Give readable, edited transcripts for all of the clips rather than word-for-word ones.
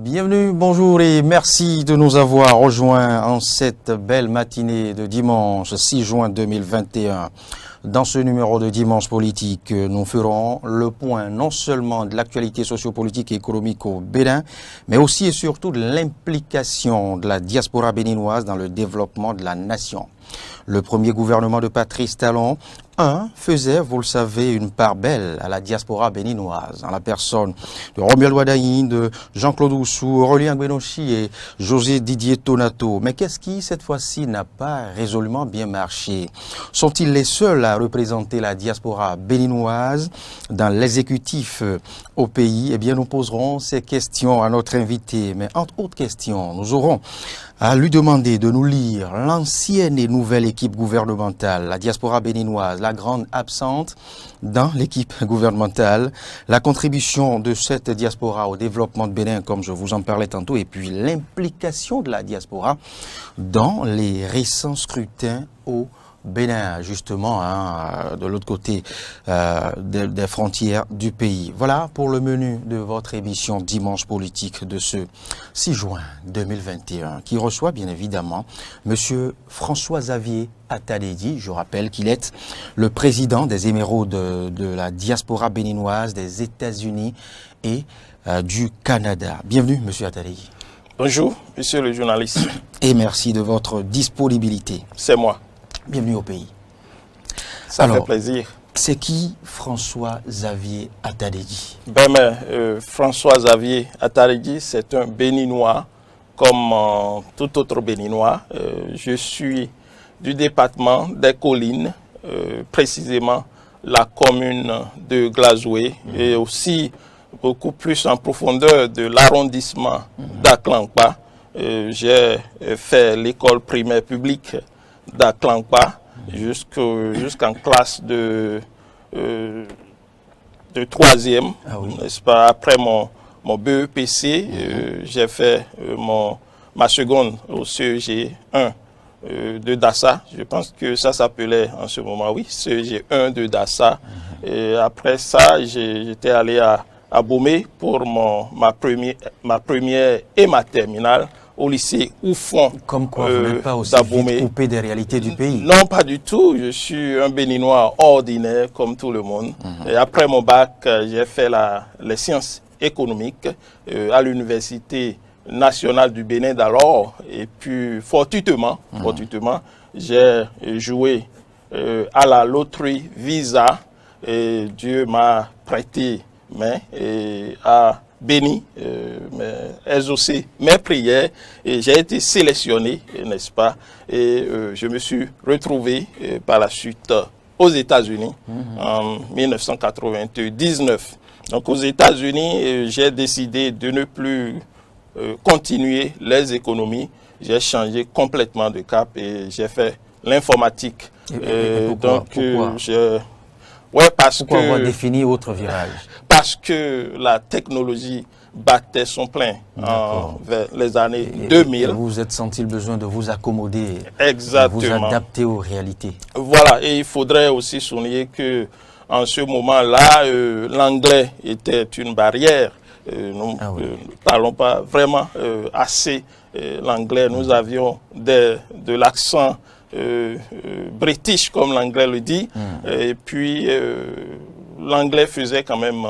Bienvenue, bonjour et merci de nous avoir rejoints en cette belle matinée de dimanche 6 juin 2021. Dans ce numéro de Dimanche Politique, nous ferons le point non seulement de l'actualité sociopolitique et économique au Bénin, mais aussi et surtout de l'implication de la diaspora béninoise dans le développement de la nation. Le premier gouvernement de Patrice Talon faisait, vous le savez, une part belle à la diaspora béninoise, en la personne de Romuald Wadaïn, de Jean-Claude Oussou, Aurélien Gbenochi et José Didier Tonato. Mais qu'est-ce qui, cette fois-ci, n'a pas résolument bien marché? Sont-ils les seuls à représenter la diaspora béninoise dans l'exécutif au pays? Eh bien, nous poserons ces questions à notre invité. Mais entre autres questions, nous aurons à lui demander de nous lire l'ancienne et nouvelle équipe gouvernementale, la diaspora béninoise, la grande absente dans l'équipe gouvernementale, la contribution de cette diaspora au développement de Bénin, comme je vous en parlais tantôt, et puis l'implication de la diaspora dans les récents scrutins au Bénin, justement, de l'autre côté des frontières du pays. Voilà pour le menu de votre émission Dimanche Politique de ce 6 juin 2021, qui reçoit bien évidemment Monsieur François-Xavier Attaledi. Je rappelle qu'il est le président des émeraudes de la diaspora béninoise des États-Unis et du Canada. Bienvenue, Monsieur Attaledi. Bonjour, monsieur le journaliste. Et merci de votre disponibilité. C'est moi. Bienvenue au pays. Ça fait plaisir. C'est qui François-Xavier Attaledi? François-Xavier Attaledi, c'est un Béninois comme tout autre Béninois. Je suis du département des Collines, précisément la commune de Glazoué, et aussi beaucoup plus en profondeur de l'arrondissement d'Aklankpa. J'ai fait l'école primaire publique d'Aklankpa jusqu'en classe de 3e, n'est-ce pas? Après mon BEPC, j'ai fait ma seconde au CEG 1 de Dassa. Je pense que ça s'appelait en ce moment, oui, CEG 1 de Dassa. Et après ça, j'étais allé à Bomé pour ma première et ma terminale au lycée Oufon. Comme quoi, vous n'êtes pas aussi vite coupé des réalités du pays? Non, pas du tout. Je suis un Béninois ordinaire, comme tout le monde. Et après mon bac, j'ai fait les sciences économiques à l'Université nationale du Bénin d'alors. Et puis, fortuitement, j'ai joué à la loterie Visa. Et Dieu m'a prêté main et a béni, exaucé mes prières, et j'ai été sélectionné, n'est-ce pas, et je me suis retrouvé par la suite aux États-Unis en 1999. Donc aux États-Unis, j'ai décidé de ne plus continuer les économies. J'ai changé complètement de cap et j'ai fait l'informatique. Pourquoi avoir défini autre virage? Parce que la technologie battait son plein vers les années 2000. Et vous vous êtes senti le besoin de vous accommoder, exactement, de vous adapter aux réalités. Voilà, et il faudrait aussi souligner que en ce moment-là, l'anglais était une barrière. Nous ne parlons pas vraiment assez l'anglais. Nous avions de l'accent british, comme l'anglais le dit, et puis l'anglais faisait quand même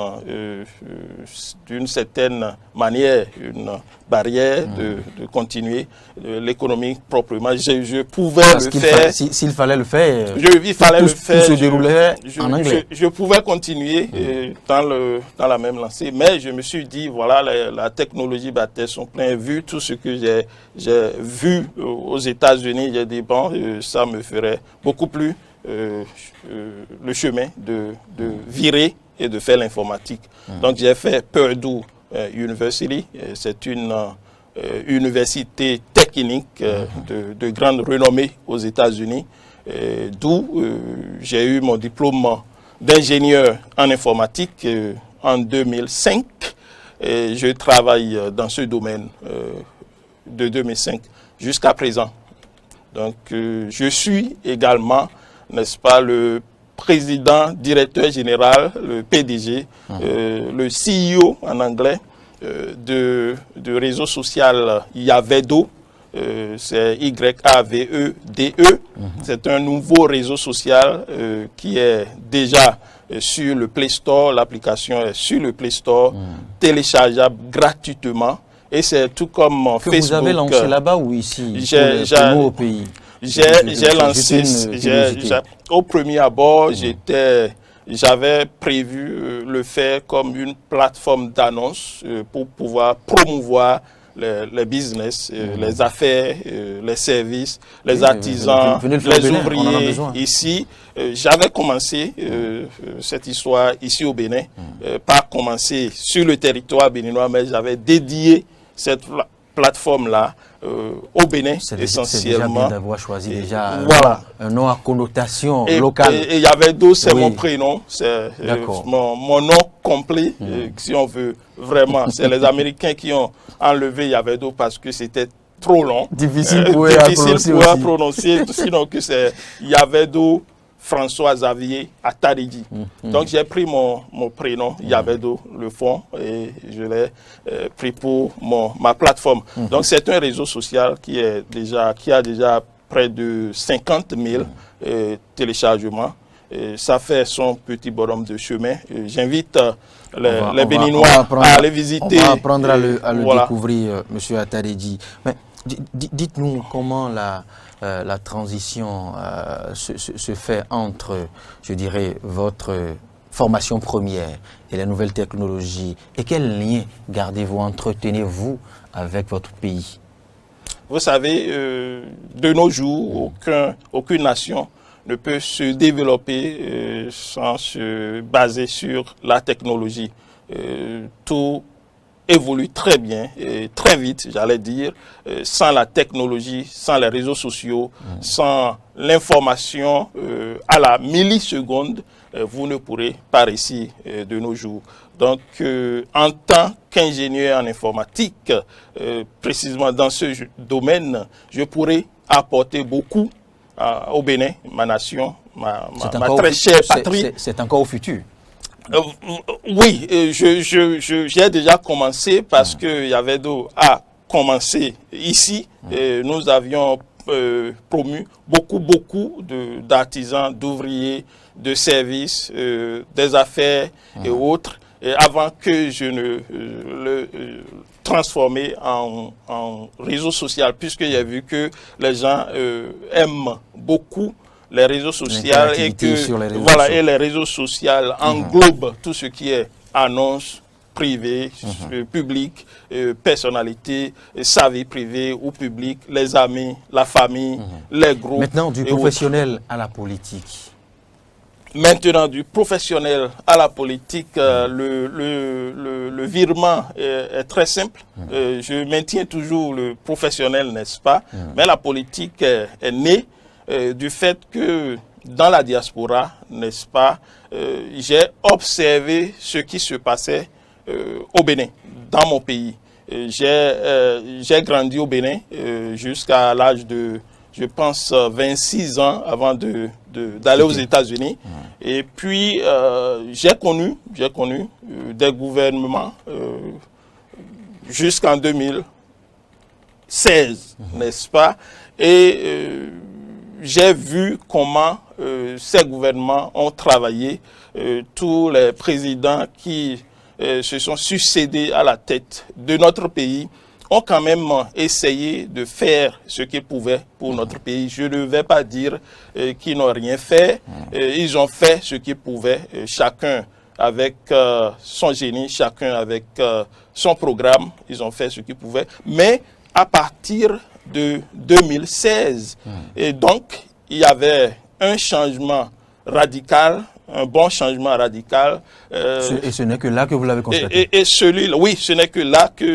d'une certaine manière une barrière de continuer l'économie proprement. Je pouvais le faire. S'il fallait le faire, il fallait le faire. Tout se déroulait en anglais. Je pouvais continuer dans la même lancée, mais je me suis dit, voilà, la technologie battait son plein. Vu tout ce que j'ai vu aux États-Unis, j'ai dit, bon, ça me ferait beaucoup plus le chemin de virer et de faire l'informatique. Donc j'ai fait Purdue University. C'est une université technique de grande renommée aux États-Unis, d'où j'ai eu mon diplôme d'ingénieur en informatique en 2005. Et je travaille dans ce domaine de 2005 jusqu'à présent. Donc je suis également, n'est-ce pas, le président, directeur général, le PDG, le CEO en anglais de réseau social Yavedo. C'est YAVEDE. C'est un nouveau réseau social qui est déjà sur le Play Store. L'application est sur le Play Store, téléchargeable gratuitement. Et c'est tout comme que Facebook. Vous avez lancé là-bas ou ici au pays? J'ai lancé, au premier abord, j'avais prévu le faire comme une plateforme d'annonce pour pouvoir promouvoir les business, les affaires, les services, les artisans, les ouvriers ici. J'avais commencé cette histoire ici au Bénin, pas commencé sur le territoire béninois, mais j'avais dédié cette plateforme-là au Bénin essentiellement. C'est déjà bien d'avoir choisi déjà un nom à connotation et, locale. Et Yavedo, c'est mon prénom, c'est mon nom complet, si on veut vraiment. C'est les Américains qui ont enlevé Yavedo parce que c'était trop long. Difficile pour prononcer, sinon que c'est Yavedo François Xavier Ataridi. Donc j'ai pris mon prénom, Yavedo, le fond, et je l'ai pris pour ma plateforme. Donc c'est un réseau social qui a déjà près de 50 000 téléchargements. Et ça fait son petit bonhomme de chemin. J'invite les Béninois à aller visiter. On va apprendre à le découvrir, M. Ataridi. Mais dites-nous comment la transition se fait entre, je dirais, votre formation première et les nouvelles technologies. Et quel lien gardez-vous, entretenez-vous avec votre pays? Vous savez, de nos jours, aucune nation ne peut se développer sans se baser sur la technologie. Tout évolue très bien, et très vite, j'allais dire, sans la technologie, sans les réseaux sociaux, sans l'information à la milliseconde, vous ne pourrez pas réussir de nos jours. Donc, en tant qu'ingénieur en informatique, précisément dans ce domaine, je pourrais apporter beaucoup au Bénin, ma nation, ma très chère patrie. C'est encore au futur. Oui, j'ai déjà commencé parce que Yavedo a commencé ici. Et nous avions promu beaucoup d'artisans, d'ouvriers, de services, des affaires et autres, et avant que je ne le transformé en réseau social, puisque j'ai vu que les gens aiment beaucoup les réseaux sociaux et que et les réseaux sociaux englobent tout ce qui est annonce privée, publique, personnalité, sa vie privée ou publique, les amis, la famille, les groupes. Maintenant, du professionnel à la politique. Maintenant, du professionnel à la politique, le virement est très simple. Je maintiens toujours le professionnel, n'est-ce pas? Mais la politique est née du fait que dans la diaspora, n'est-ce pas, j'ai observé ce qui se passait au Bénin, dans mon pays. J'ai grandi au Bénin jusqu'à l'âge de, je pense, 26 ans avant d'aller aux États-Unis. Et puis, j'ai connu des gouvernements jusqu'en 2016, n'est-ce pas? Et j'ai vu comment ces gouvernements ont travaillé, tous les présidents qui se sont succédés à la tête de notre pays ont quand même essayé de faire ce qu'ils pouvaient pour notre pays. Je ne vais pas dire qu'ils n'ont rien fait. Ils ont fait ce qu'ils pouvaient, chacun avec son génie, chacun avec son programme. Ils ont fait ce qu'ils pouvaient. Mais à partir de 2016, et donc il y avait un changement radical, un bon changement radical. Et ce n'est que là que vous l'avez constaté. Et celui-là, oui, ce n'est que là que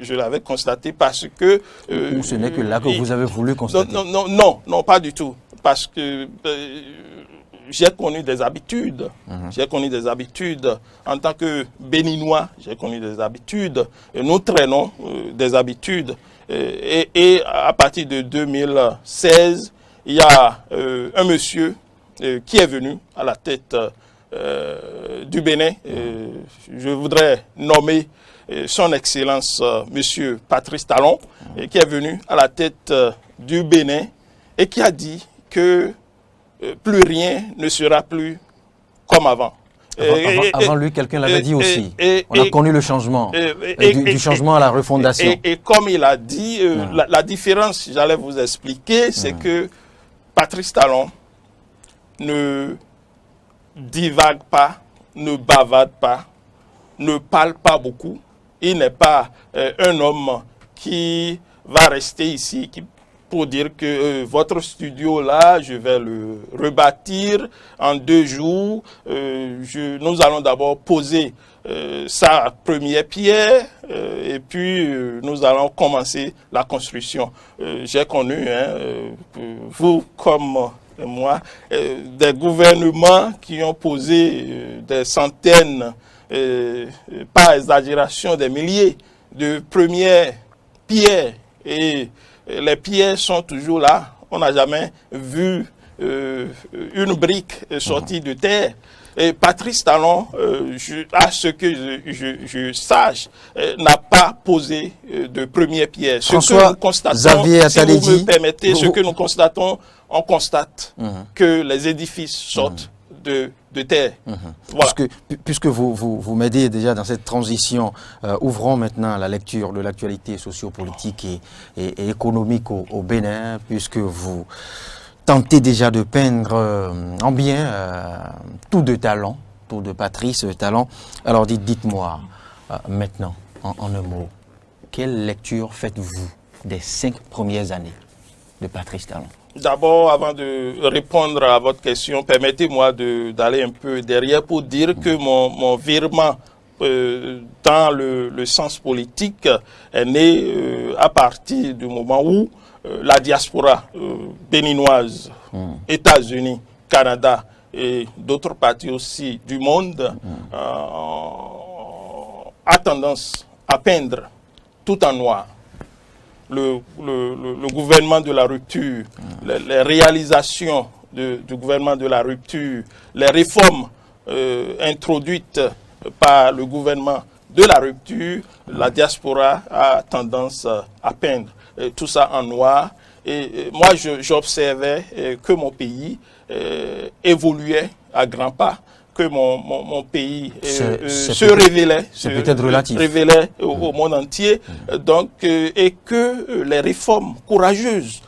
je l'avais constaté parce que... Ou ce n'est que là que vous avez voulu constater. Non, pas du tout. Parce que j'ai connu des habitudes. J'ai connu des habitudes. En tant que Béninois, j'ai connu des habitudes. Et nous traînons des habitudes. Et à partir de 2016, il y a un monsieur qui est venu à la tête du Bénin. Je voudrais nommer son Excellence Monsieur Patrice Talon, qui est venu à la tête du Bénin et qui a dit que plus rien ne sera plus comme avant. Avant lui, quelqu'un l'avait dit aussi. On a connu le changement, du changement à la refondation. Et comme il a dit, la différence, j'allais vous expliquer, c'est que Patrice Talon ne divague pas, ne bavarde pas, ne parle pas beaucoup. Il n'est pas un homme qui va rester ici pour dire que votre studio là, je vais le rebâtir en 2 jours. Nous allons d'abord poser sa première pierre et puis nous allons commencer la construction. J'ai connu, vous comme moi, des gouvernements qui ont posé des centaines, par exagération des milliers de premières pierres, et les pierres sont toujours là. On n'a jamais vu une brique sortie de terre. Et Patrice Talon, à ce que je sache, n'a pas posé de première pierre. François, ce que nous constatons, si vous me permettez, ce que nous constatons, on constate que les édifices sortent de terre. Voilà. Puisque vous m'aidez déjà dans cette transition, ouvrons maintenant la lecture de l'actualité sociopolitique et économique au Bénin, puisque vous tentez déjà de peindre en bien tout de Talon, tout de Patrice Talon. Alors dites-moi maintenant, en un mot, quelle lecture faites-vous des 5 premières années de Patrice Talon? D'abord, avant de répondre à votre question, permettez-moi d'aller un peu derrière pour dire que mon virement dans le sens politique est né à partir du moment où la diaspora béninoise, États-Unis, Canada et d'autres parties aussi du monde a tendance à peindre tout en noir le gouvernement de la rupture, les réalisations du gouvernement de la rupture, les réformes introduites par le gouvernement de la rupture. La diaspora a tendance à peindre tout ça en noir. Et moi, j'observais que mon pays évoluait à grands pas, que mon pays se révélait au monde entier, donc, et que les réformes courageuses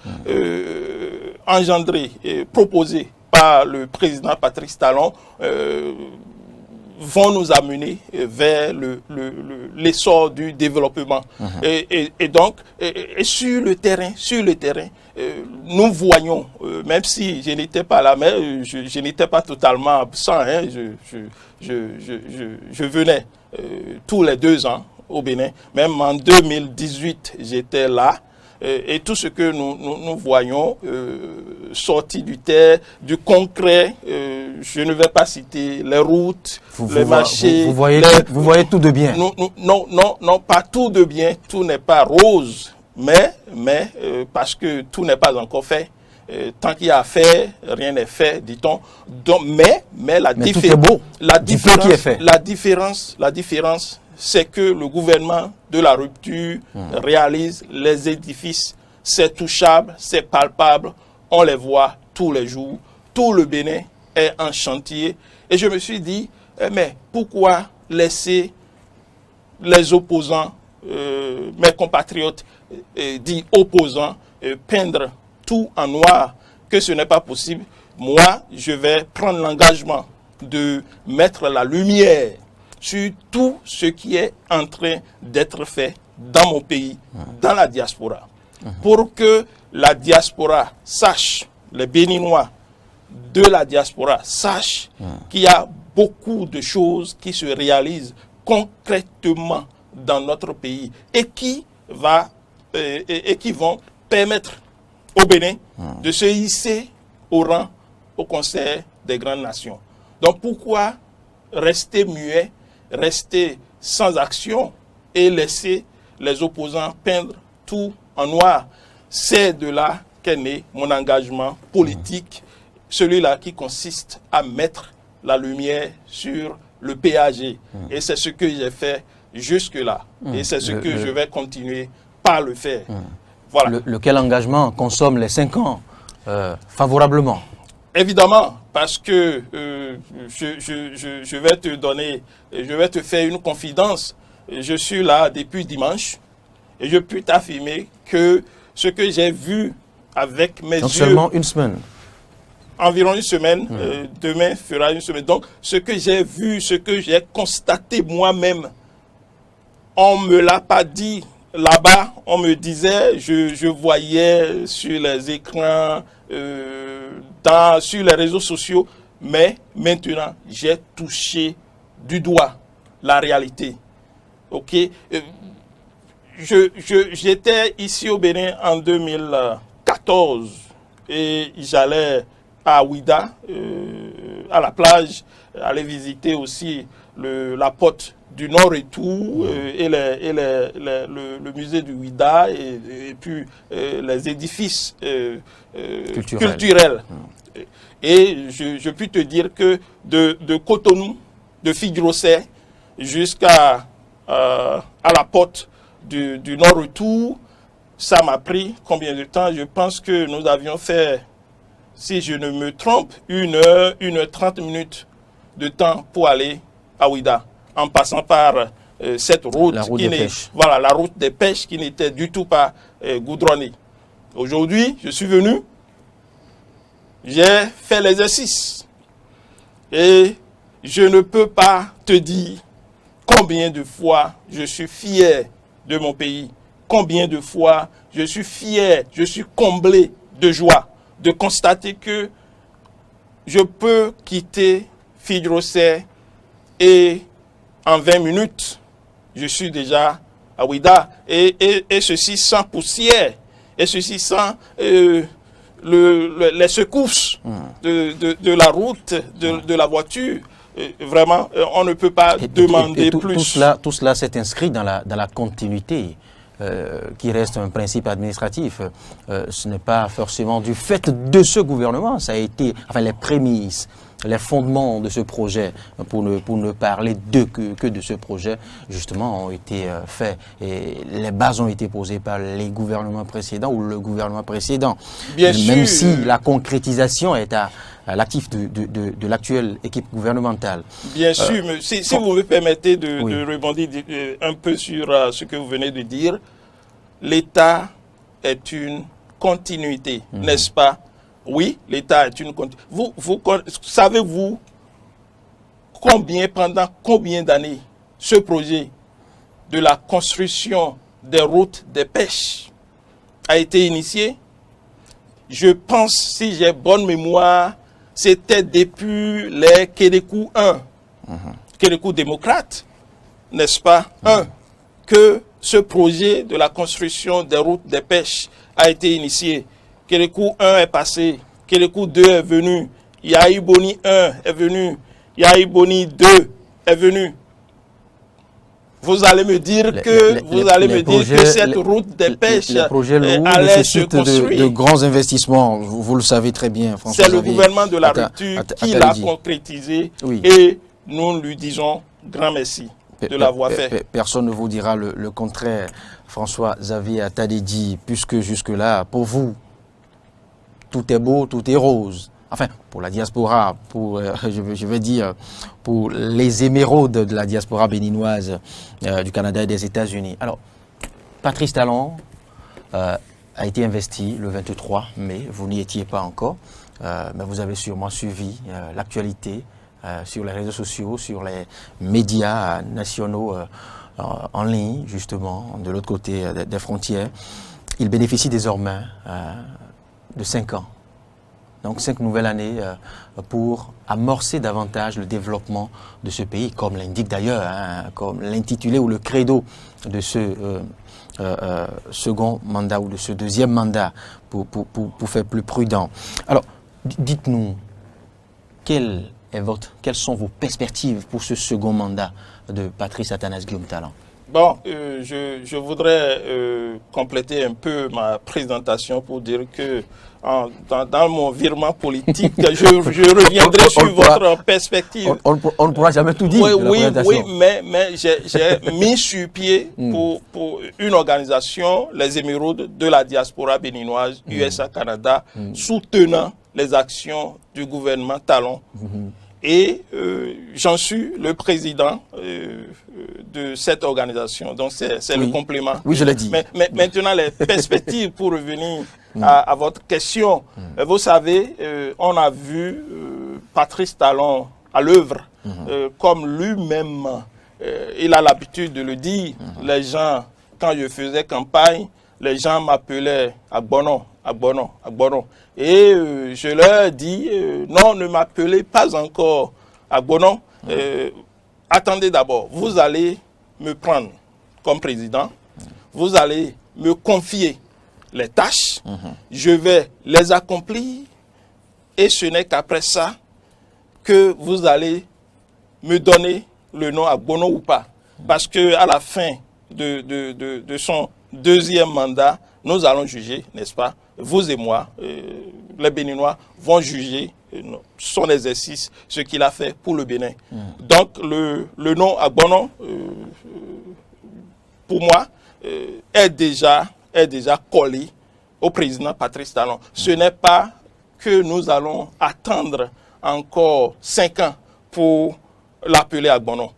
engendrées et proposées par le président Patrice Talon vont nous amener vers l'essor du développement. Et donc, sur le terrain, nous voyons, même si je n'étais pas là, mais je n'étais pas totalement absent, hein, je venais tous les 2 ans au Bénin, même en 2018, j'étais là. Et tout ce que nous voyons sorti du terre, du concret, je ne vais pas citer les routes, les marchés. Vous voyez tout de bien. Non, pas tout de bien. Tout n'est pas rose, mais parce que tout n'est pas encore fait. Tant qu'il y a à faire, rien n'est fait, dit-on. Donc, mais la tout est beau. La différence, c'est que le gouvernement de la rupture réalise les édifices. C'est touchable, c'est palpable, on les voit tous les jours. Tout le Bénin est en chantier. Et je me suis dit, mais pourquoi laisser les opposants, mes compatriotes dits opposants, peindre tout en noir, que ce n'est pas possible. Moi, je vais prendre l'engagement de mettre la lumière sur tout ce qui est en train d'être fait dans mon pays, dans la diaspora, pour que la diaspora sache, les Béninois de la diaspora sachent qu'il y a beaucoup de choses qui se réalisent concrètement dans notre pays et qui vont permettre au Bénin de se hisser au rang au concert des grandes nations. Donc pourquoi rester muet, rester sans action et laisser les opposants peindre tout en noir? C'est de là qu'est né mon engagement politique, celui-là qui consiste à mettre la lumière sur le PAG. Et c'est ce que j'ai fait jusque-là. Et c'est ce que je vais continuer par le faire. Voilà. Lequel engagement consomme les 5 ans favorablement? Évidemment, parce que je vais te donner, je vais te faire une confidence. Je suis là depuis dimanche et je peux t'affirmer que ce que j'ai vu avec mes Donc yeux... seulement une semaine? Environ une semaine, demain fera une semaine. Donc, ce que j'ai vu, ce que j'ai constaté moi-même, on ne me l'a pas dit là-bas, on me disait, je voyais sur les écrans, sur les réseaux sociaux, mais maintenant, j'ai touché du doigt la réalité. Ok? J'étais ici au Bénin en 2014 et j'allais à Ouida, à la plage, aller visiter aussi la porte du Nord et tout, et le musée du Ouida, et puis les édifices culturels. Et je puis te dire que de Cotonou, de Figuerossé, jusqu'à la porte du Nord et tout, ça m'a pris combien de temps? Je pense que nous avions fait, si je ne me trompe, 1 heure, 1h30 de temps pour aller à Ouida, en passant par cette route, la route des pêches. Voilà, la route des pêches qui n'était du tout pas goudronnée. Aujourd'hui, je suis venu, j'ai fait l'exercice et je ne peux pas te dire combien de fois je suis fier de mon pays, combien de fois je suis fier, je suis comblé de joie de constater que je peux quitter Figuerossé et en 20 minutes, je suis déjà à Ouida. Et ceci sans poussière, et ceci sans les secousses de la route, de la voiture. Vraiment, on ne peut pas demander plus. Tout cela s'est inscrit dans la continuité. Qui reste un principe administratif. Ce n'est pas forcément du fait de ce gouvernement, ça a été, enfin les prémices, les fondements de ce projet, pour ne parler que de ce projet, justement, ont été faits et les bases ont été posées par les gouvernements précédents ou le gouvernement précédent. Bien Même sûr. si la concrétisation est à l'actif de l'actuelle équipe gouvernementale. Bien sûr, mais si vous me permettez de rebondir un peu sur ce que vous venez de dire, l'État est une continuité, n'est-ce pas? Oui, l'État est une continuité. Savez-vous pendant combien d'années ce projet de la construction des routes des pêches a été initié? Je pense, si j'ai bonne mémoire, c'était depuis les Kérékou 1, Kérékou démocrate, n'est-ce pas, que ce projet de la construction des routes des pêches a été initié. Kérékou 1 est passé, Kérékou 2 est venu, Yaïboni 1 est venu, Yaïboni 2 est venu. Vous allez me dire que cette route des pêches allait se construire. De grands investissements, vous le savez très bien, François. C'est le gouvernement de la rupture qui l'a concrétisé et nous lui disons grand merci de l'avoir fait. Personne ne vous dira le contraire, François-Xavier Atadédi, puisque jusque-là, pour vous, tout est beau, tout est rose. Enfin, pour la diaspora, je vais dire, pour les émeraudes de la diaspora béninoise du Canada et des États-Unis. Alors, Patrice Talon a été investi le 23 mai, vous n'y étiez pas encore, mais vous avez sûrement suivi l'actualité sur les réseaux sociaux, sur les médias nationaux en ligne, justement, de l'autre côté des frontières. Il bénéficie désormais de 5 ans. Donc 5 nouvelles années pour amorcer davantage le développement de ce pays, comme l'indique d'ailleurs, comme l'intitulé ou le credo de ce second mandat ou de ce deuxième mandat pour faire plus prudent. Alors, dites-nous, quelles sont vos perspectives pour ce second mandat de Patrice Athanase Guillaume Talon? Bon, je voudrais compléter un peu ma présentation pour dire que dans mon virement politique, je reviendrai sur votre perspective. On ne pourra jamais tout dire. Oui, mais j'ai mis sur pied pour une organisation, les Émeraudes de la diaspora béninoise, USA-Canada, soutenant les actions du gouvernement Talon. Et j'en suis le président de cette organisation. Donc, c'est le complément. Oui, je l'ai dit. Mais maintenant, les perspectives, pour revenir à votre question. Vous savez, on a vu Patrice Talon à l'œuvre, comme lui-même, il a l'habitude de le dire. Les gens, quand je faisais campagne, les gens m'appelaient Agbonon. Et je leur dis, non, ne m'appelez pas encore Agbonon. Attendez d'abord, vous allez me prendre comme président, vous allez me confier les tâches, je vais les accomplir, et ce n'est qu'après ça que vous allez me donner le nom Agbonon ou pas. Parce qu'à la fin de son deuxième mandat, nous allons juger, n'est-ce pas? Vous et moi, les Béninois, vont juger son exercice, ce qu'il a fait pour le Bénin. Donc, le nom Agbonon, pour moi, est déjà collé au président Patrice Talon. Ce n'est pas que nous allons attendre encore 5 ans pour l'appeler Agbonon.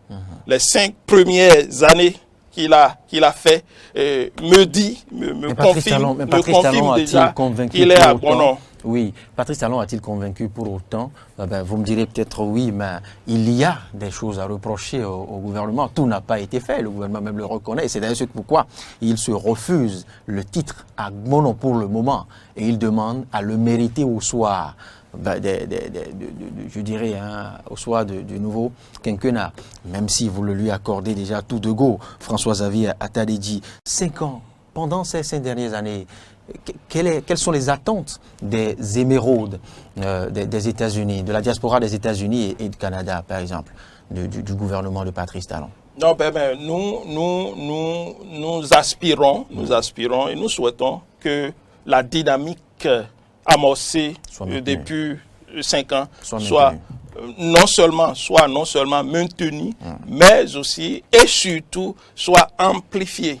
Les 5 premières années qu'il a fait, me confirme déjà qu'il est Agbonon. Oui, Patrice Talon a-t-il convaincu pour autant? Vous me direz peut-être oui, mais il y a des choses à reprocher au gouvernement. Tout n'a pas été fait, le gouvernement même le reconnaît. C'est d'ailleurs pourquoi il se refuse le titre Agbonon pour le moment. Et il demande à le mériter au soir. Je dirais, au soir du nouveau quinquennat, même si vous le lui accordez déjà tout de go. François-Xavier Attadidji, 5 ans, pendant ces 5 dernières années, quelles sont les attentes des émeraudes des États-Unis, de la diaspora des États-Unis et du Canada, par exemple, du gouvernement de Patrice Talon? Non, nous aspirons et nous souhaitons que la dynamique amorcée depuis 5 ans soit non seulement maintenue, mais aussi et surtout soit amplifiée.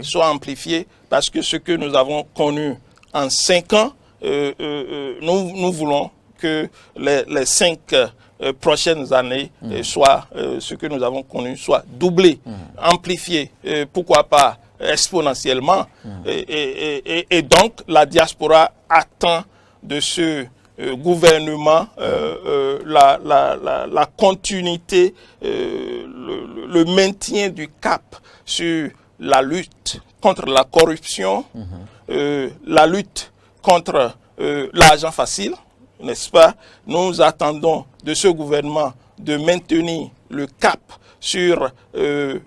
Soit amplifiée, parce que ce que nous avons connu en 5 ans, nous voulons que les 5 prochaines années soient, ce que nous avons connu, soit doublé, amplifié, pourquoi pas exponentiellement. Et donc, la diaspora attend de ce gouvernement la continuité, le maintien du cap sur la lutte contre la corruption, la lutte contre l'argent facile, n'est-ce pas? Nous attendons de ce gouvernement de maintenir le cap sur le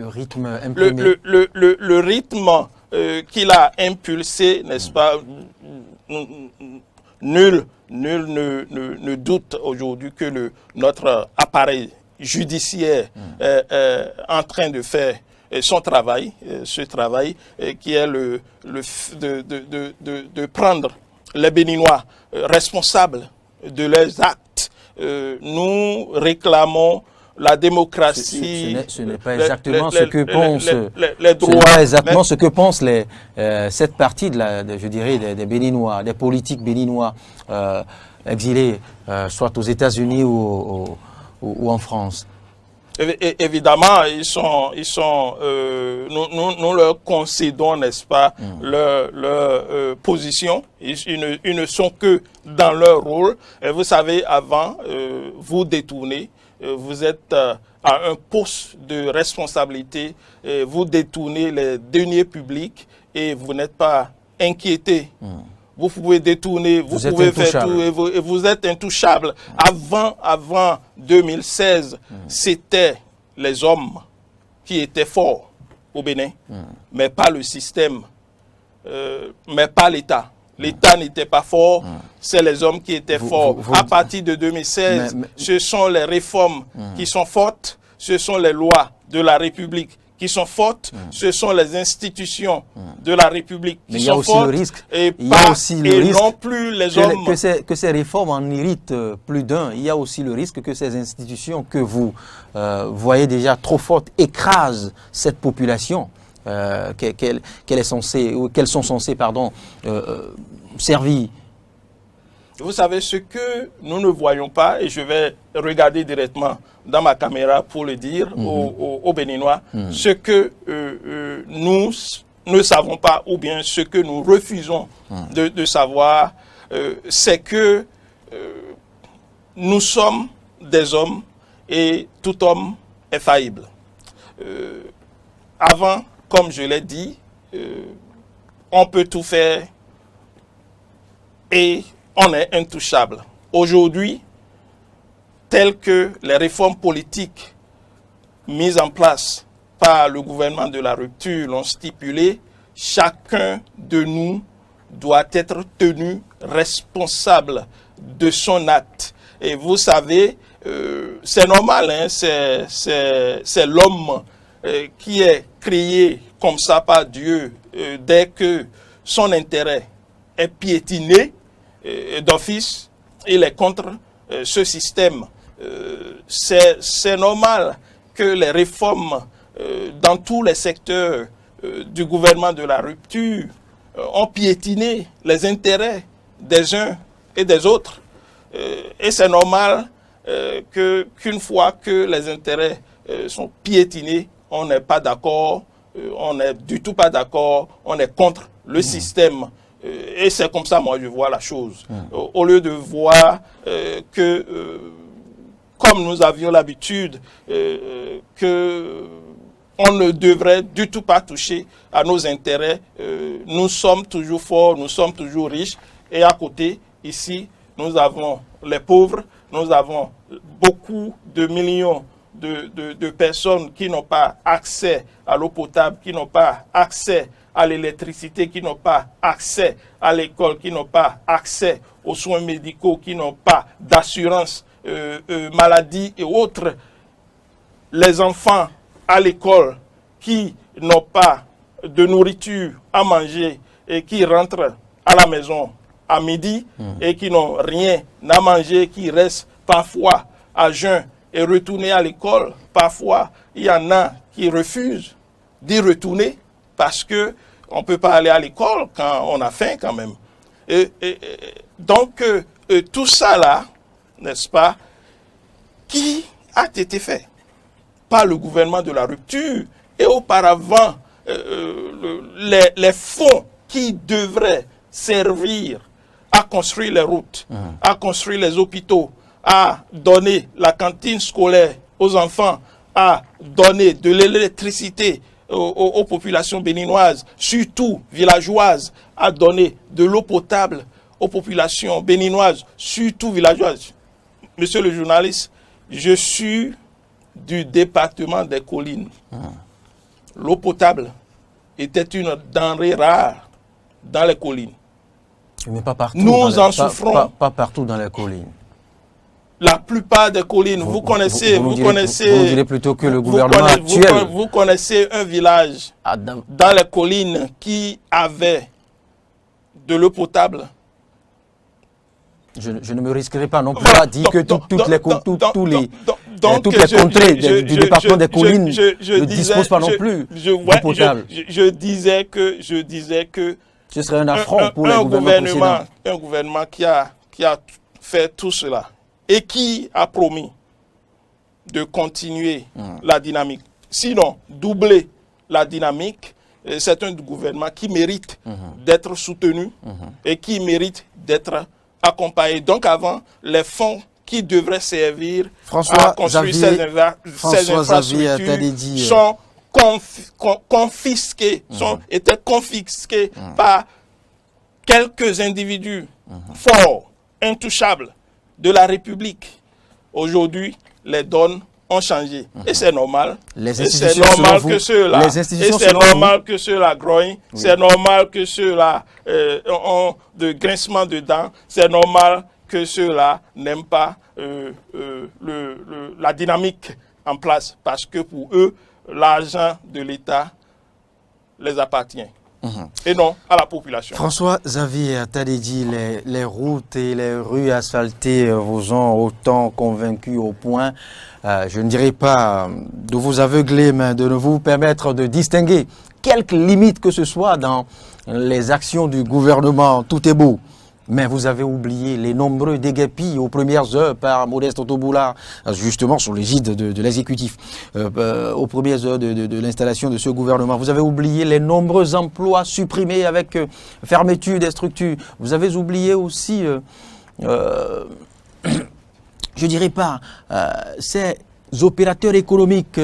rythme imprimé. Le rythme qu'il a impulsé, n'est-ce pas? Nul ne doute aujourd'hui que notre appareil judiciaire est en train de faire son travail, ce travail qui est de prendre les Béninois responsables de leurs actes. Nous réclamons la démocratie. Ce n'est pas exactement ce que pensent les droits. Ce n'est pas exactement ce que pensent cette partie je dirais, des Béninois, des politiques béninois exilés, soit aux États-Unis ou en France. Évidemment, nous leur concédons, n'est-ce pas, leur position. Ils ne sont que dans leur rôle. Et vous savez, avant, vous détournez, vous êtes à un poste de responsabilité, vous détournez les deniers publics et vous n'êtes pas inquiété. Vous pouvez détourner, vous pouvez faire tout et vous êtes intouchable. Avant 2016, c'était les hommes qui étaient forts au Bénin, mais pas le système, mais pas l'État. L'État n'était pas fort, c'est les hommes qui étaient forts. À partir de 2016, ce sont les réformes qui sont fortes, ce sont les lois de la République qui sont fortes, ce sont les institutions de la République qui sont fortes, et non plus les hommes. Que ces réformes en irritent plus d'un. Il y a aussi le risque que ces institutions que vous voyez déjà trop fortes écrasent cette population qu'elles sont censées servir. Vous savez ce que nous ne voyons pas, et je vais regarder directement dans ma caméra pour le dire aux Béninois, ce que nous ne savons pas, ou bien ce que nous refusons de savoir, c'est que nous sommes des hommes et tout homme est faillible. Avant, comme je l'ai dit, on peut tout faire et on est intouchable. Aujourd'hui, telles que les réformes politiques mises en place par le gouvernement de la rupture l'ont stipulé, chacun de nous doit être tenu responsable de son acte. Et vous savez, c'est normal, hein, c'est l'homme qui est créé comme ça par Dieu. Dès que son intérêt est piétiné d'office, il est contre ce système. C'est normal que les réformes dans tous les secteurs du gouvernement de la rupture ont piétiné les intérêts des uns et des autres. Et c'est normal qu'une fois que les intérêts sont piétinés, on n'est pas d'accord, on n'est du tout pas d'accord, on est contre le système. Et c'est comme ça, moi, je vois la chose. Au lieu de voir que, comme nous avions l'habitude, que on ne devrait du tout pas toucher à nos intérêts. Nous sommes toujours forts, nous sommes toujours riches. Et à côté, ici, nous avons les pauvres, nous avons beaucoup de millions de personnes qui n'ont pas accès à l'eau potable, qui n'ont pas accès à l'électricité, qui n'ont pas accès à l'école, qui n'ont pas accès aux soins médicaux, qui n'ont pas d'assurance maladie et autres. Les enfants à l'école qui n'ont pas de nourriture à manger et qui rentrent à la maison à midi et qui n'ont rien à manger, qui restent parfois à jeun et retourner à l'école. Parfois, il y en a qui refusent d'y retourner parce que on ne peut pas aller à l'école quand on a faim quand même. Donc, tout ça là, n'est-ce pas, qui a été fait par le gouvernement de la rupture et auparavant les fonds qui devraient servir à construire les routes, à construire les hôpitaux, à donner la cantine scolaire aux enfants, à donner de l'électricité aux populations béninoises, surtout villageoises, à donner de l'eau potable aux populations béninoises, surtout villageoises. Monsieur le journaliste, je suis du département des collines. L'eau potable était une denrée rare dans les collines. Mais pas partout. Nous en souffrons. Pas partout dans les collines. La plupart des collines, vous connaissez... Vous direz plutôt que le gouvernement actuel... Vous connaissez un village dans les collines qui avait de l'eau potable. Je ne me risquerai pas non plus à dire que toutes les contrées du département des collines ne disposent pas non plus d'eau potable. Je disais que ce serait un affront pour les gouvernements. Un gouvernement qui a fait tout cela et qui a promis de continuer la dynamique. Sinon, doubler la dynamique, c'est un gouvernement qui mérite d'être soutenu et qui mérite d'être accompagné. Donc avant, les fonds qui devraient servir à construire ces infrastructures sont confisqués, étaient confisqués par quelques individus forts, intouchables de la République. Aujourd'hui, les donnes ont changé. Et c'est normal. Les institutions, c'est normal que ceux-là, c'est normal que ceux-là grognent, c'est normal que ceux-là ont de grincements de dents, c'est normal que ceux-là n'aiment pas la dynamique en place, parce que pour eux, l'argent de l'État les appartient. Et non à la population. François-Xavier Tadedi, les routes et les rues asphaltées vous ont autant convaincu au point, je ne dirais pas de vous aveugler, mais de vous permettre de distinguer quelques limites que ce soit dans les actions du gouvernement. Tout est beau. Mais vous avez oublié les nombreux déguerpis aux premières heures par Modeste Otoboula, justement sous l'égide de l'exécutif, aux premières heures de l'installation de ce gouvernement. Vous avez oublié les nombreux emplois supprimés avec fermeture des structures. Vous avez oublié aussi, je dirais pas, ces opérateurs économiques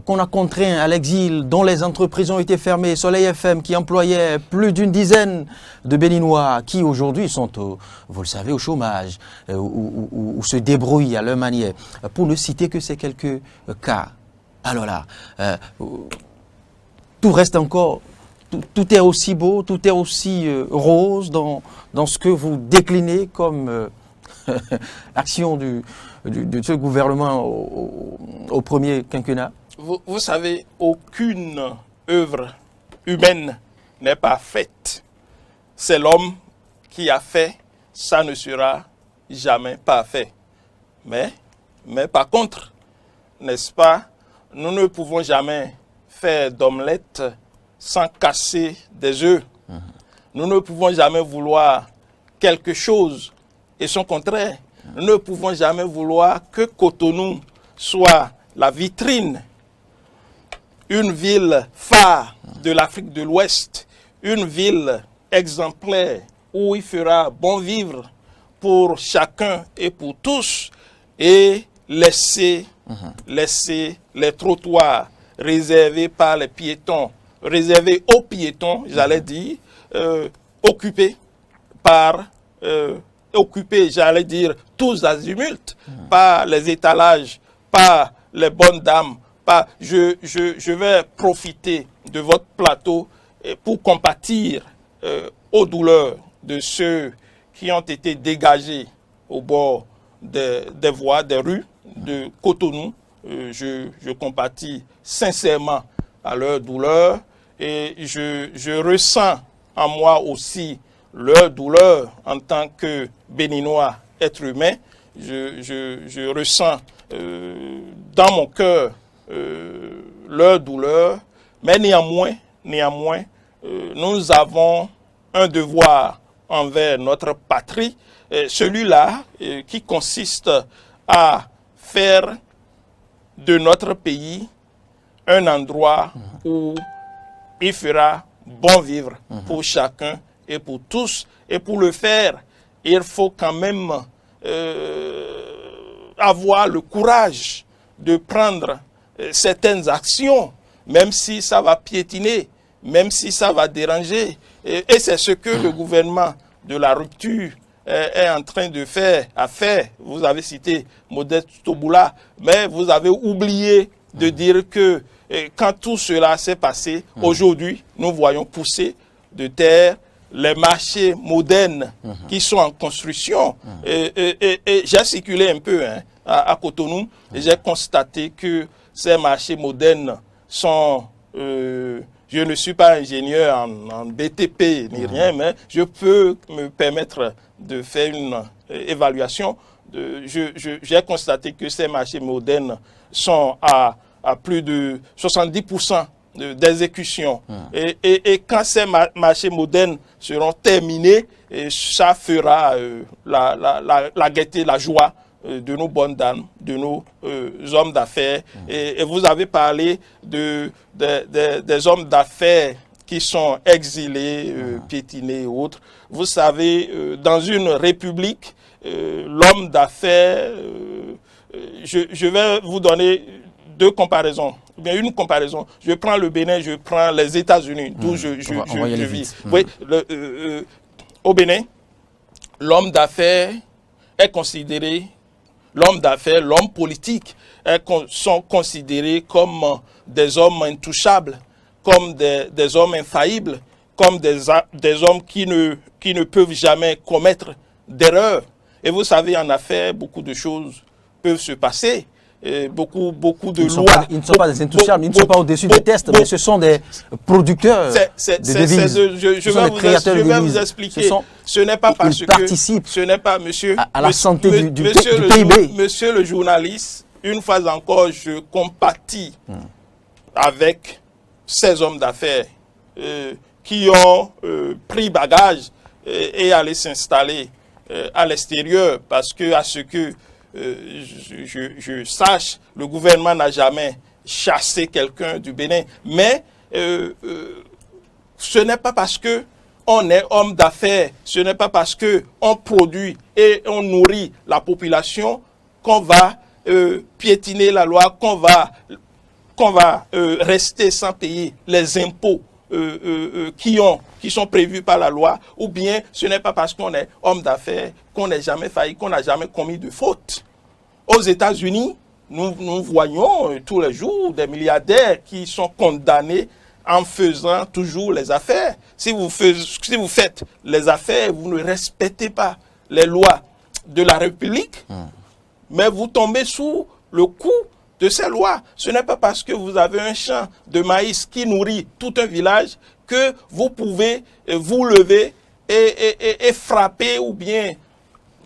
qu'on a contraints à l'exil, dont les entreprises ont été fermées, Soleil FM qui employait plus d'une dizaine de Béninois qui aujourd'hui sont, vous le savez, au chômage ou se débrouillent à leur manière. Pour ne citer que ces quelques cas. Alors là, tout reste encore, tout est aussi beau, tout est aussi rose dans ce que vous déclinez comme action de ce gouvernement au premier quinquennat. Vous savez, aucune œuvre humaine n'est parfaite. C'est l'homme qui a fait, ça ne sera jamais parfait. Mais par contre, n'est-ce pas, nous ne pouvons jamais faire d'omelette sans casser des œufs. Nous ne pouvons jamais vouloir quelque chose et son contraire. Nous ne pouvons jamais vouloir que Cotonou soit la vitrine, une ville phare de l'Afrique de l'Ouest, une ville exemplaire où il fera bon vivre pour chacun et pour tous, et laisser les trottoirs réservés par les piétons, réservés aux piétons, j'allais dire, occupés, j'allais dire, tous azimuts, par les étalages, par les bonnes dames. Je vais profiter de votre plateau pour compatir aux douleurs de ceux qui ont été dégagés au bord des voies, des rues de Cotonou. Je compatis sincèrement à leur douleur et je ressens en moi aussi leur douleur en tant que Béninois, être humain. Je ressens dans mon cœur leur douleur, mais néanmoins, nous avons un devoir envers notre patrie, celui-là qui consiste à faire de notre pays un endroit où il fera bon vivre pour chacun et pour tous. Et pour le faire, il faut quand même avoir le courage de prendre certaines actions, même si ça va piétiner, même si ça va déranger. Et c'est ce que le gouvernement de la rupture est en train de faire, Vous avez cité Modeste Otoboula, mais vous avez oublié de dire que quand tout cela s'est passé, aujourd'hui, nous voyons pousser de terre les marchés modernes qui sont en construction. Et j'ai circulé un peu à Cotonou et j'ai constaté que ces marchés modernes sont... je ne suis pas ingénieur en BTP ni rien, mais je peux me permettre de faire une évaluation. J'ai constaté que ces marchés modernes sont à plus de 70% d'exécution. Et quand ces marchés modernes seront terminés, ça fera la gaieté, la joie de nos bonnes dames, de nos hommes d'affaires. Et vous avez parlé des hommes d'affaires qui sont exilés, piétinés et autres. Vous savez, dans une république, l'homme d'affaires, je vais vous donner deux comparaisons, ou bien une comparaison. Je prends le Bénin, je prends les États-Unis, d'où je vis. Oui, au Bénin, l'homme d'affaires est considéré l'homme d'affaires, l'homme politique sont considérés comme des hommes intouchables, comme des hommes infaillibles, comme des hommes qui ne peuvent jamais commettre d'erreurs. Et vous savez, en affaires, beaucoup de choses peuvent se passer. Beaucoup de lois. Ils ne sont pas des intouchables, ils ne sont pas au-dessus des tests, mais ce sont des producteurs de devises. Je vais vous expliquer. Ce n'est pas parce que ce n'est pas monsieur à la santé du PIB. Monsieur le journaliste, une fois encore, je compatis avec ces hommes d'affaires qui ont pris bagage et allaient s'installer à l'extérieur parce que à ce que je sache, le gouvernement n'a jamais chassé quelqu'un du Bénin. Mais ce n'est pas parce que on est homme d'affaires, ce n'est pas parce que on produit et on nourrit la population qu'on va piétiner la loi, qu'on va rester sans payer les impôts qui sont prévus par la loi, ou bien ce n'est pas parce qu'on est homme d'affaires qu'on n'est jamais failli, qu'on n'a jamais commis de faute. Aux États-Unis, nous voyons tous les jours des milliardaires qui sont condamnés en faisant toujours les affaires. Si vous faites les affaires, vous ne respectez pas les lois de la République, mais vous tombez sous le coup de ces lois. Ce n'est pas parce que vous avez un champ de maïs qui nourrit tout un village que vous pouvez vous lever et frapper ou bien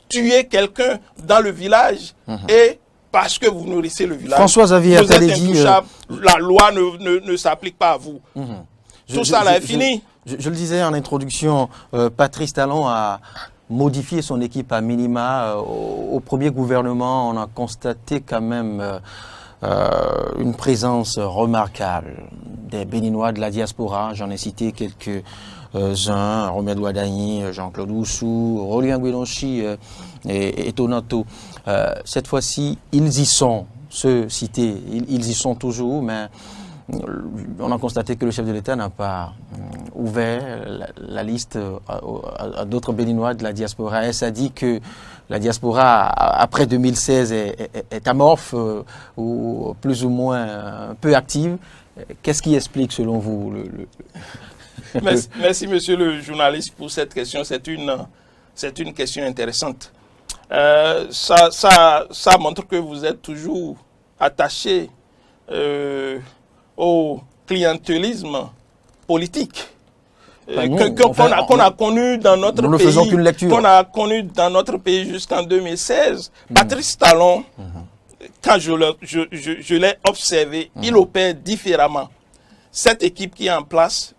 tuer quelqu'un dans le village et parce que vous nourrissez le village. François-Xavier vous êtes intouchable, la loi ne s'applique pas à vous. Tout ça là est fini. Je le disais en introduction, Patrice Talon a modifié son équipe à minima. Au premier gouvernement, on a constaté quand même une présence remarquable des Béninois de la diaspora. J'en ai cité quelques-uns, Romed Ouadani, Jean-Claude Oussou, Rolien Guénonchi et Tonanto. Cette fois-ci, ils y sont, ceux cités, ils y sont toujours, mais on a constaté que le chef de l'État n'a pas ouvert la liste à d'autres Béninois de la diaspora. Et ça dit que la diaspora, après 2016, est amorphe ou plus ou moins peu active. Qu'est-ce qui explique, selon vous, Merci, monsieur le journaliste, pour cette question. C'est une question intéressante. Ça montre que vous êtes toujours attaché au clientélisme politique qu'on a connu dans notre pays. Nous ne faisons qu'une lecture. Qu'on a connu dans notre pays jusqu'en 2016. Patrice Talon, quand je l'ai observé, il opère différemment. Cette équipe qui est en place,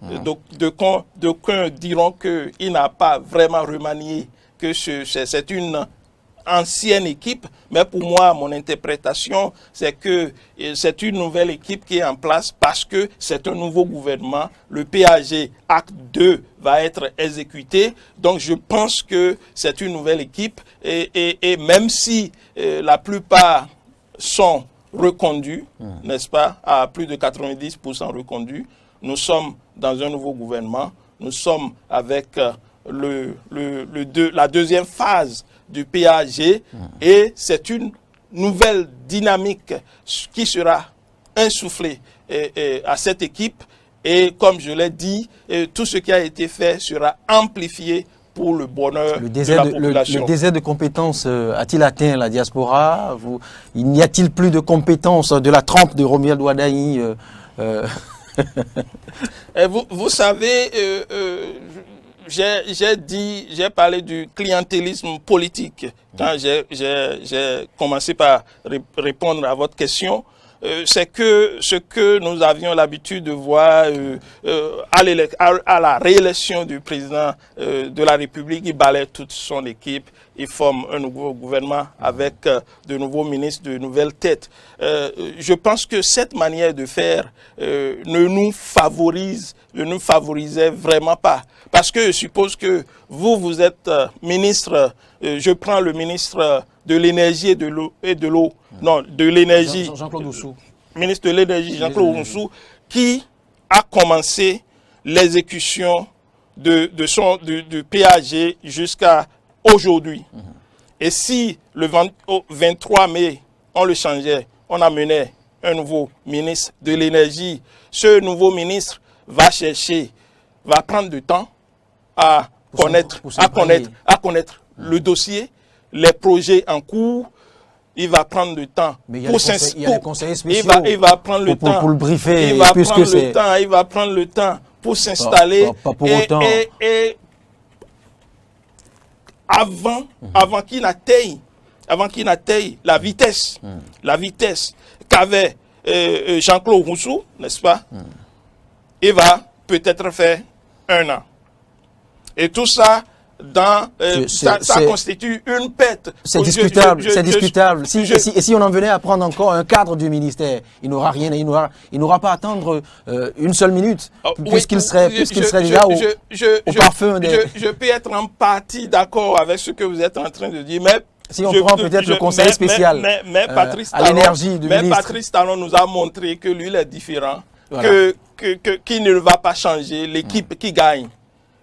d'aucuns diront qu'il n'a pas vraiment remanié, que c'est une ancienne équipe, mais pour moi, mon interprétation, c'est que c'est une nouvelle équipe qui est en place parce que c'est un nouveau gouvernement. Le PAG Acte 2 va être exécuté. Donc, je pense que c'est une nouvelle équipe et même si la plupart sont reconduits, n'est-ce pas, à plus de 90% reconduits, nous sommes dans un nouveau gouvernement. Nous sommes avec la deuxième phase du PAG et c'est une nouvelle dynamique qui sera insufflée à cette équipe et comme je l'ai dit, tout ce qui a été fait sera amplifié pour le bonheur de la population. Le désert de compétences a-t-il atteint la diaspora? N'y a-t-il plus de compétences de la trempe de Romuald Ouadani Vous savez, j'ai parlé du clientélisme politique quand j'ai commencé par répondre à votre question. C'est que ce que nous avions l'habitude de voir à la réélection du président de la République, il balaie toute son équipe, il forme un nouveau gouvernement avec de nouveaux ministres, de nouvelles têtes. Je pense que cette manière de faire ne nous favorisait vraiment pas. Parce que je suppose que vous êtes ministre, je prends le ministre de l'énergie et de l'eau, non, de l'énergie. Jean-Claude Oussou. Ministre de l'énergie, Jean-Claude Oussou, qui a commencé l'exécution du PAG jusqu'à aujourd'hui. Et si au 23 mai, on le changeait, on amenait un nouveau ministre de l'énergie, ce nouveau ministre va prendre du temps à connaître le dossier, les projets en cours. Il va prendre du temps pour s'inspirer. Il y a les conseillers spéciaux. Il va prendre le temps pour le briefer. Il va prendre le temps pour s'installer. Pas pour autant. Et avant qu'il n'atteigne la vitesse qu'avait Jean-Claude Rousseau, n'est-ce pas? Il va peut-être faire 1 an. Et tout ça, ça constitue une perte. C'est discutable, c'est discutable. Si on en venait à prendre encore un cadre du ministère, il n'aura rien, il n'aura pas à attendre une seule minute, puisqu'il serait déjà au parfum des... Je peux être en partie d'accord avec ce que vous êtes en train de dire, mais si on prend peut-être le conseil spécial à l'énergie du ministre. Patrice Talon nous a montré que lui, il est différent, voilà. Qu'il ne va pas changer l'équipe qui gagne.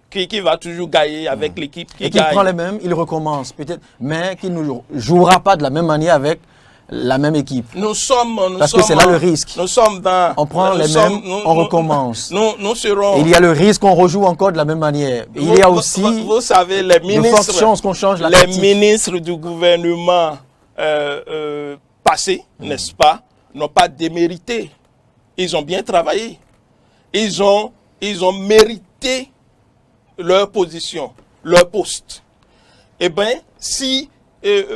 Qui va toujours gagner avec l'équipe qui gagne. Et qu'il prend les mêmes, il recommence peut-être, mais qu'il ne jouera pas de la même manière avec la même équipe. Parce que c'est là le risque. On prend les mêmes, on recommence. Nous serons... Et il y a le risque qu'on rejoue encore de la même manière. Et il y a aussi vous savez, les ministres, de fortes chances qu'on change la tactique. Les ministres du gouvernement passé, n'est-ce pas, n'ont pas démérité. Ils ont bien travaillé. Ils ont mérité leur position, leur poste. Eh bien, si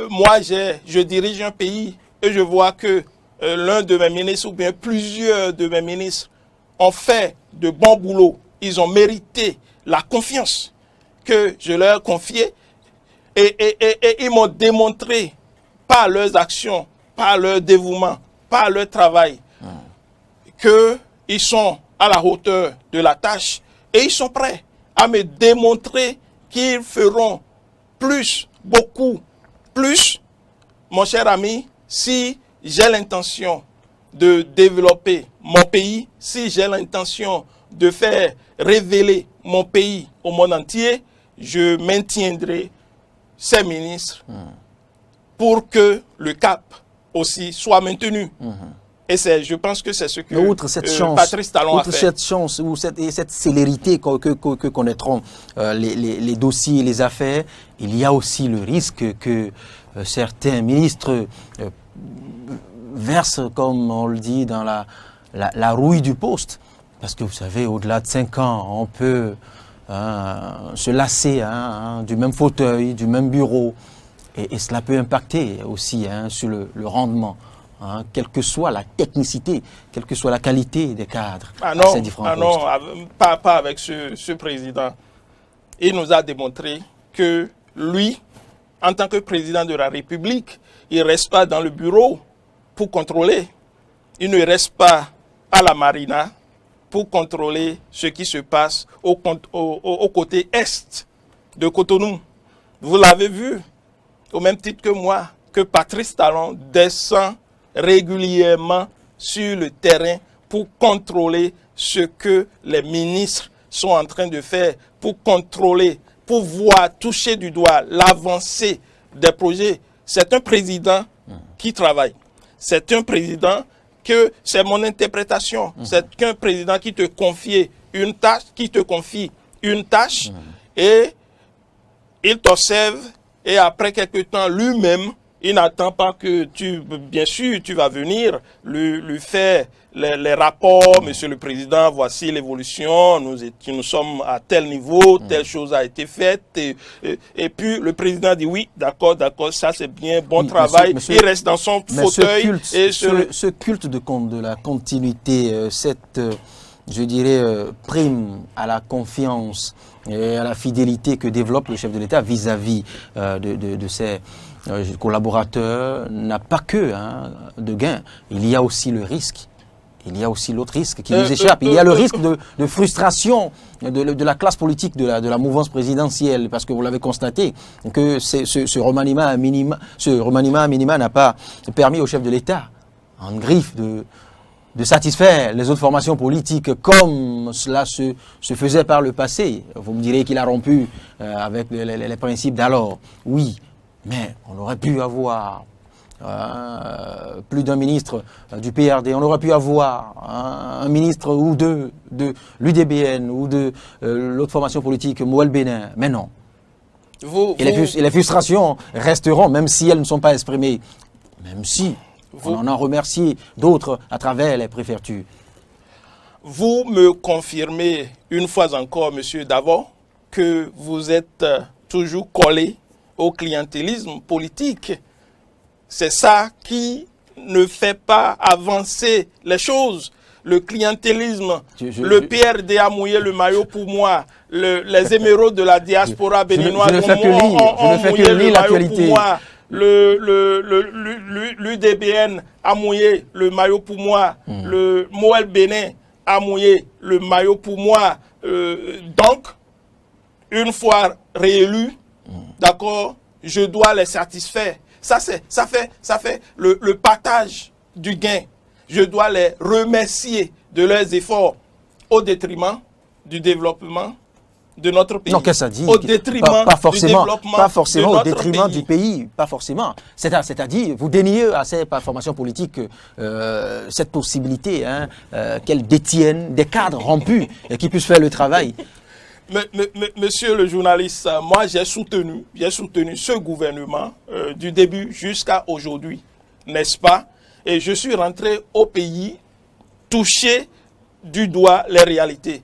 moi je dirige un pays et je vois que l'un de mes ministres ou bien plusieurs de mes ministres ont fait de bons boulots, ils ont mérité la confiance que je leur confiais et ils m'ont démontré par leurs actions, par leur dévouement, par leur travail, qu'ils sont à la hauteur de la tâche et ils sont prêts à me démontrer qu'ils feront plus, beaucoup plus, mon cher ami, si j'ai l'intention de développer mon pays, si j'ai l'intention de faire révéler mon pays au monde entier, je maintiendrai ces ministres pour que le cap aussi soit maintenu. Et je pense que c'est ce que Patrice Talon a fait. Outre cette chance et cette célérité que connaîtront les dossiers et les affaires, il y a aussi le risque que certains ministres versent, comme on le dit, dans la rouille du poste. Parce que vous savez, au-delà de 5 ans, on peut se lasser du même fauteuil, du même bureau. Et cela peut impacter aussi sur le rendement. Quelle que soit la technicité, quelle que soit la qualité des cadres. Pas avec ce président. Il nous a démontré que lui, en tant que président de la République, il ne reste pas dans le bureau pour contrôler. Il ne reste pas à la marina pour contrôler ce qui se passe au côté est de Cotonou. Vous l'avez vu, au même titre que moi, que Patrice Talon descend régulièrement sur le terrain pour contrôler ce que les ministres sont en train de faire, pour contrôler, pour voir, toucher du doigt l'avancée des projets. C'est un président qui travaille. C'est un président que, c'est mon interprétation, c'est qu'un président qui te confie une tâche, et il t'observe et après quelque temps lui-même, il n'attend pas que bien sûr, tu vas venir lui faire les rapports, Monsieur le Président, voici l'évolution, nous sommes à tel niveau, telle chose a été faite, et puis le Président dit oui, d'accord, ça c'est bien, bon travail, il reste dans son fauteuil. Ce culte de la continuité, cette, je dirais, prime à la confiance et à la fidélité que développe le chef de l'État vis-à-vis de ses collaborateurs n'a pas que de gain. Il y a aussi le risque. Il y a aussi l'autre risque qui nous échappe. Il y a le risque de frustration de la classe politique de la mouvance présidentielle, parce que vous l'avez constaté, que ce remaniement à minima n'a pas permis au chef de l'État, en griffe, de satisfaire les autres formations politiques comme cela se faisait par le passé. Vous me direz qu'il a rompu avec les principes d'alors. Oui. Mais on aurait pu avoir plus d'un ministre du PRD, on aurait pu avoir un ministre ou deux de l'UDBN ou de l'autre formation politique, Moël Bénin, mais non. Et les frustrations resteront, même si elles ne sont pas exprimées, même si on en a remercié d'autres à travers les préfectures. Vous me confirmez une fois encore, Monsieur Davor, que vous êtes toujours collé au clientélisme politique. C'est ça qui ne fait pas avancer les choses. Le clientélisme, le PRD a mouillé le maillot pour moi, les émeraudes de la diaspora béninoise ont mouillé le maillot pour moi, l'UDBN a mouillé le maillot pour moi, le Moël Bénin a mouillé le maillot pour moi. Donc, une fois réélu, d'accord, je dois les satisfaire. Ça fait le partage du gain. Je dois les remercier de leurs efforts au détriment du développement de notre pays. Non, qu'est-ce que ça dit? Au détriment du développement pas forcément de au détriment pays. du pays, pas forcément. C'est-à-dire, vous déniez à ces formations politiques cette possibilité qu'elles détiennent des cadres rompus et qui puissent faire le travail. Monsieur le journaliste, moi j'ai soutenu ce gouvernement du début jusqu'à aujourd'hui, n'est-ce pas? Et je suis rentré au pays toucher du doigt les réalités.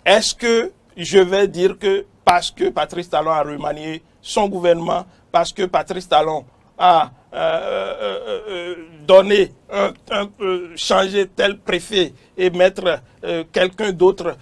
Est-ce que je vais dire que parce que Patrice Talon a remanié son gouvernement, parce que Patrice Talon a donné, changé tel préfet et mettre quelqu'un d'autre,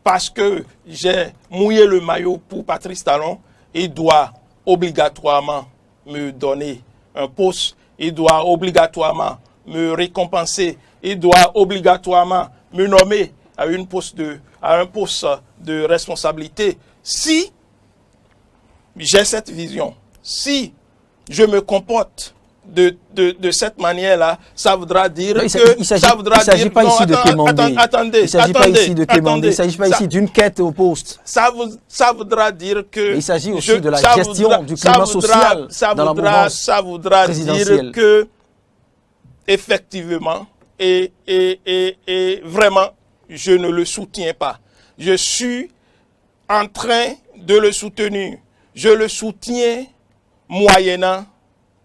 parce que j'ai mouillé le maillot pour Patrice Talon, il doit obligatoirement me donner un poste, il doit obligatoirement me récompenser, il doit obligatoirement me nommer à un poste de responsabilité. Si j'ai cette vision, si je me comporte de cette manière-là, ça voudra dire que... Il ne s'agit pas ici de quémander. Attendez. Il ne s'agit pas ici de quémander. Il ne s'agit pas ici d'une quête au poste. Ça voudra dire que... Il s'agit aussi de la gestion du climat social dans la mouvance ça voudra dire que, effectivement, et vraiment, je ne le soutiens pas. Je suis en train de le soutenir. Je le soutiens moyennant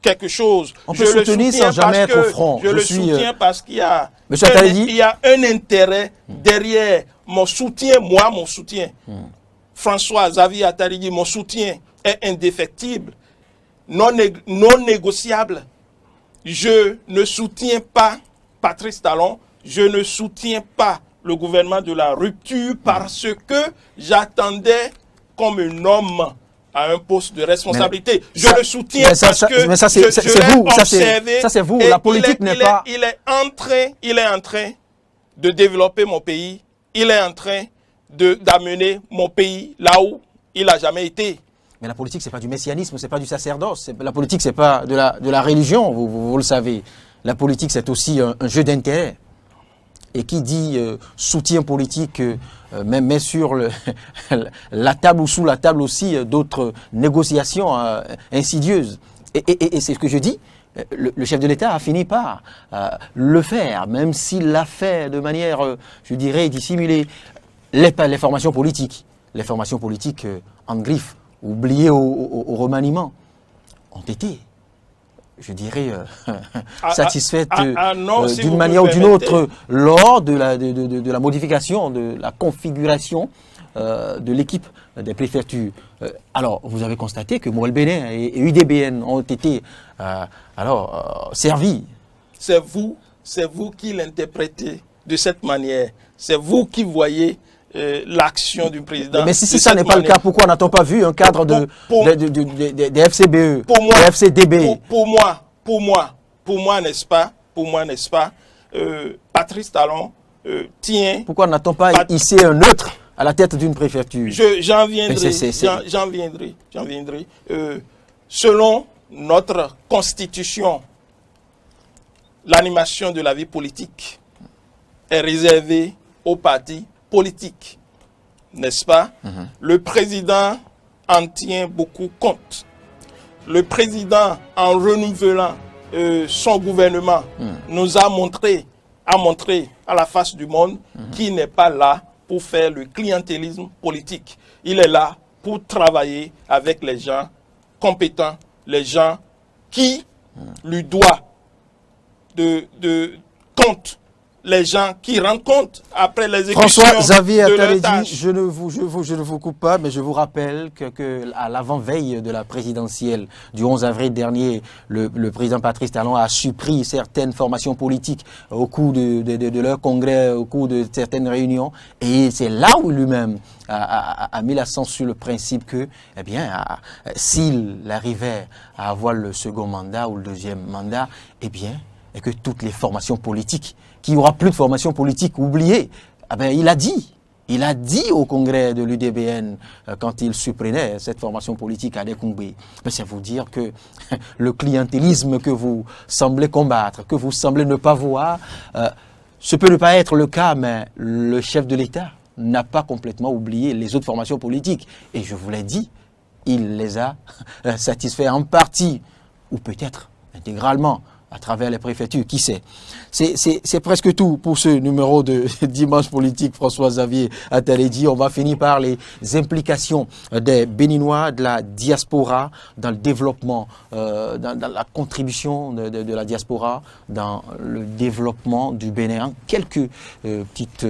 quelque chose. On peut soutenir sans jamais être au front. Je le soutiens parce qu'il y a un intérêt derrière mon soutien, mon soutien. François Xavier Atarigui, mon soutien est indéfectible, non négociable. Je ne soutiens pas Patrice Talon, je ne soutiens pas le gouvernement de la rupture parce que j'attendais comme un homme à un poste de responsabilité. Je le soutiens parce que je l'ai observé. Ça c'est vous. La politique n'est pas... Il est en train de développer mon pays. Il est en train d'amener mon pays là où il n'a jamais été. Mais la politique, c'est pas du messianisme, c'est pas du sacerdoce. La politique, c'est pas de la religion, vous le savez. La politique, c'est aussi un jeu d'intérêt. Et qui dit soutien politique met sur la table ou sous la table aussi d'autres négociations insidieuses. Et c'est ce que je dis. Le chef de l'État a fini par le faire, même s'il l'a fait de manière, je dirais, dissimulée. Les formations politiques en griffe, oubliées au remaniement, ont été, je dirais, satisfaites d'une manière ou d'une autre lors de la modification, de la configuration de l'équipe des préfectures. Alors, vous avez constaté que Moël Bénin et UDBN ont été servis. C'est vous qui l'interprétez de cette manière. C'est vous qui voyez l'action du président. Mais si ça n'est pas le cas, pourquoi n'a-t-on pas vu un cadre des FCBE, des FCDB? Pour moi, n'est-ce pas, Patrice Talon tient... Pourquoi n'a-t-on pas hissé un neutre à la tête d'une préfecture? J'en viendrai. Selon notre constitution, l'animation de la vie politique est réservée aux partis politiques, n'est-ce pas? Le président en tient beaucoup compte. le président, en renouvelant son gouvernement, nous a montré à la face du monde qu'il n'est pas là pour faire le clientélisme politique. Il est là pour travailler avec les gens compétents, les gens qui lui doivent de compte, les gens qui rendent compte après l'exécution de leur tâche. Je ne vous coupe pas, mais je vous rappelle que à l'avant-veille de la présidentielle du 11 avril dernier, le président Patrice Talon a supprimé certaines formations politiques au cours de leur congrès, au cours de certaines réunions, et c'est là où lui-même a mis l'accent sur le principe que, eh bien, s'il arrivait à avoir le second mandat ou le deuxième mandat, eh bien, et que toutes les formations politiques, qu'il n'y aura plus de formations politiques oubliées, eh bien, il a dit au congrès de l'UDBN, quand il supprimait cette formation politique à Décombé, c'est vous dire que le clientélisme que vous semblez combattre, que vous semblez ne pas voir, ce peut ne pas être le cas, mais le chef de l'État n'a pas complètement oublié les autres formations politiques. Et je vous l'ai dit, il les a satisfaits en partie, ou peut-être intégralement, à travers les préfectures, qui sait. C'est presque tout pour ce numéro de Dimanche Politique. François-Xavier Ataledi. On va finir par les implications des Béninois, de la diaspora, dans le développement, dans la contribution de la diaspora, dans le développement du Bénin. Quelques petites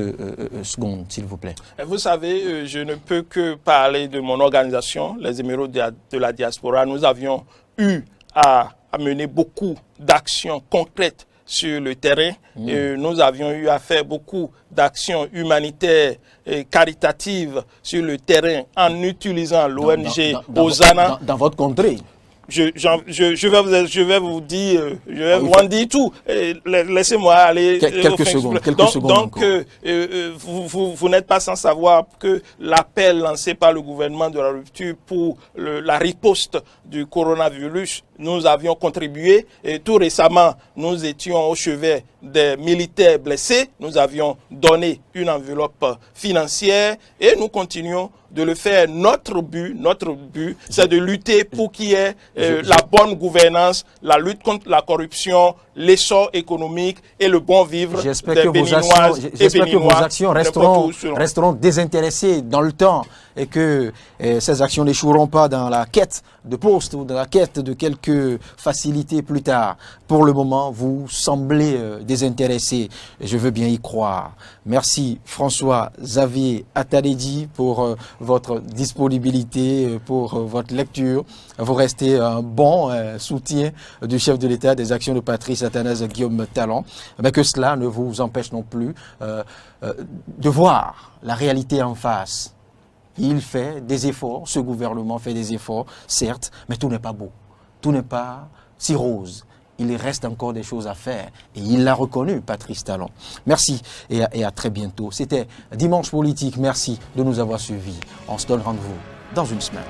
secondes, s'il vous plaît. Vous savez, je ne peux que parler de mon organisation, les Émeraudes de la diaspora. Nous avions eu à mener beaucoup d'actions concrètes sur le terrain. Nous avions eu à faire beaucoup d'actions humanitaires et caritatives sur le terrain en utilisant l'ONG Ozana. Dans votre contrée. Je vais vous en dire tout. Laissez-moi aller. Quelques secondes. Donc, vous n'êtes pas sans savoir que l'appel lancé par le gouvernement de la rupture pour la riposte du coronavirus, nous avions contribué. Et tout récemment, nous étions au chevet des militaires blessés. Nous avions donné une enveloppe financière et nous continuons de le faire. Notre but, c'est de lutter pour qu'il y ait la bonne gouvernance, la lutte contre la corruption, l'essor économique et le bon vivre des Béninoises et Béninois. J'espère que vos actions resteront désintéressées dans le temps et que ces actions n'échoueront pas dans la quête de poste ou dans la quête de quelques facilités plus tard. Pour le moment, vous semblez désintéressé. Je veux bien y croire. Merci François-Xavier Ataledi pour votre disponibilité, pour votre lecture. Vous restez un bon soutien du chef de l'État des actions de Patrice Athanase Guillaume Talon. Mais que cela ne vous empêche non plus de voir la réalité en face. Il fait des efforts, ce gouvernement fait des efforts, certes, mais tout n'est pas beau, tout n'est pas si rose. Il reste encore des choses à faire et il l'a reconnu, Patrice Talon. Merci et à très bientôt. C'était Dimanche Politique, merci de nous avoir suivis. On se donne rendez-vous dans une semaine.